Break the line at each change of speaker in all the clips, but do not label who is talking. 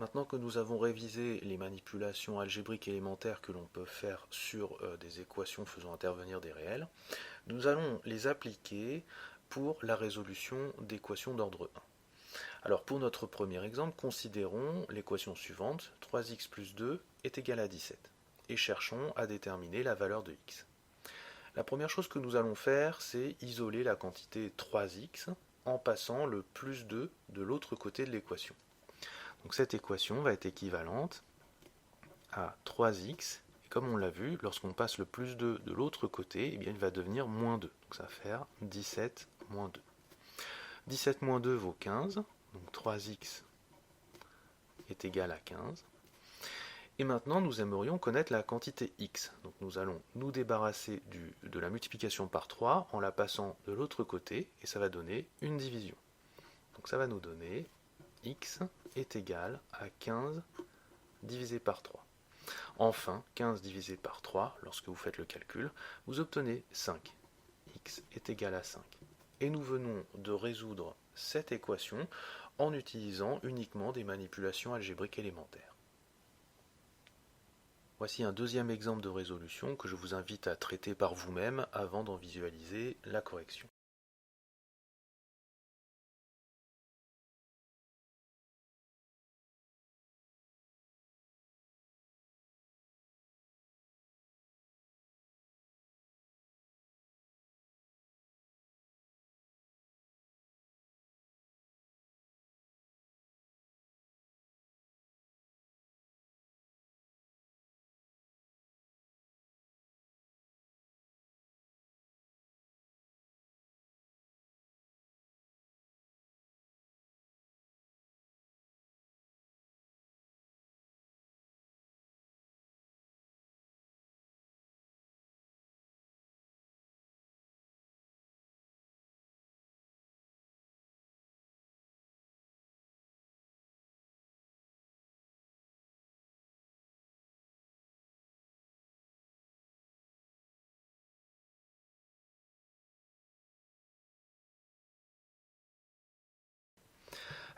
Maintenant que nous avons révisé les manipulations algébriques élémentaires que l'on peut faire sur des équations faisant intervenir des réels, nous allons les appliquer pour la résolution d'équations d'ordre 1. Alors pour notre premier exemple, considérons l'équation suivante, 3x plus 2 est égal à 17, et cherchons à déterminer la valeur de x. La première chose que nous allons faire, c'est isoler la quantité 3x en passant le plus 2 de l'autre côté de l'équation. Donc cette équation va être équivalente à 3x, et comme on l'a vu, lorsqu'on passe le plus 2 de l'autre côté, eh bien, il va devenir moins 2. Donc ça va faire 17 moins 2. 17 moins 2 vaut 15, donc 3x est égal à 15. Et maintenant, nous aimerions connaître la quantité x. Donc nous allons nous débarrasser de la multiplication par 3 en la passant de l'autre côté, et ça va donner une division. Donc ça va nous donner x est égal à 15 divisé par 3. Enfin, 15 divisé par 3, lorsque vous faites le calcul, vous obtenez 5. X est égal à 5. Et nous venons de résoudre cette équation en utilisant uniquement des manipulations algébriques élémentaires. Voici un deuxième exemple de résolution que je vous invite à traiter par vous-même avant d'en visualiser la correction.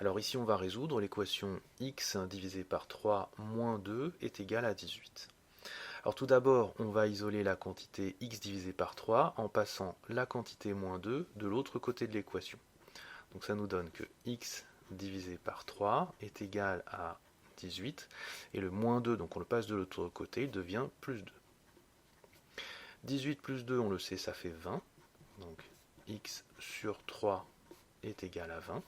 Alors ici on va résoudre l'équation x divisé par 3 moins 2 est égal à 18. Alors tout d'abord on va isoler la quantité x divisé par 3 en passant la quantité moins 2 de l'autre côté de l'équation. Donc ça nous donne que x divisé par 3 est égal à 18 et le moins 2, donc on le passe de l'autre côté, il devient plus 2. 18 plus 2, on le sait, ça fait 20. Donc x sur 3 est égal à 20.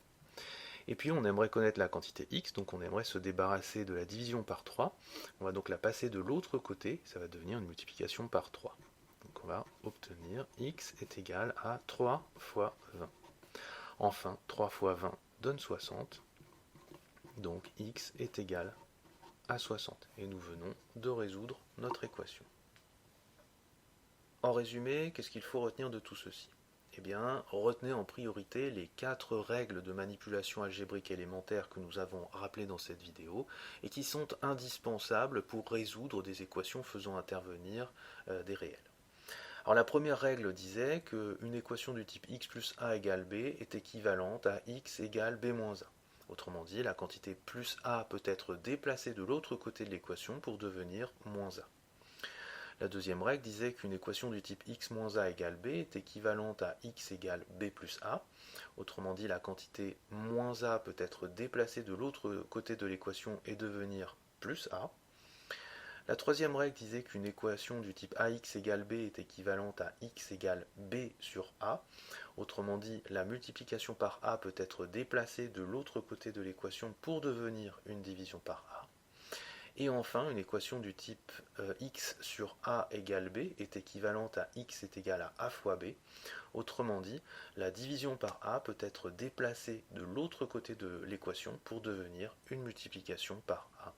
Et puis on aimerait connaître la quantité x, donc on aimerait se débarrasser de la division par 3. On va donc la passer de l'autre côté, ça va devenir une multiplication par 3. Donc on va obtenir x est égal à 3 fois 20. Enfin, 3 fois 20 donne 60, donc x est égal à 60. Et nous venons de résoudre notre équation. En résumé, qu'est-ce qu'il faut retenir de tout ceci ? Eh bien, retenez en priorité les 4 règles de manipulation algébrique élémentaire que nous avons rappelées dans cette vidéo et qui sont indispensables pour résoudre des équations faisant intervenir des réels. Alors la première règle disait qu'une équation du type x plus a égale b est équivalente à x égale b moins a. Autrement dit, la quantité plus a peut être déplacée de l'autre côté de l'équation pour devenir moins a. La deuxième règle disait qu'une équation du type x moins a égale b est équivalente à x égale b plus a. Autrement dit, la quantité moins a peut être déplacée de l'autre côté de l'équation et devenir plus a. La troisième règle disait qu'une équation du type ax égale b est équivalente à x égale b sur a. Autrement dit, la multiplication par a peut être déplacée de l'autre côté de l'équation pour devenir une division par a. Et enfin, une équation du type x sur a égale b est équivalente à x est égal à a fois b. Autrement dit, la division par a peut être déplacée de l'autre côté de l'équation pour devenir une multiplication par a.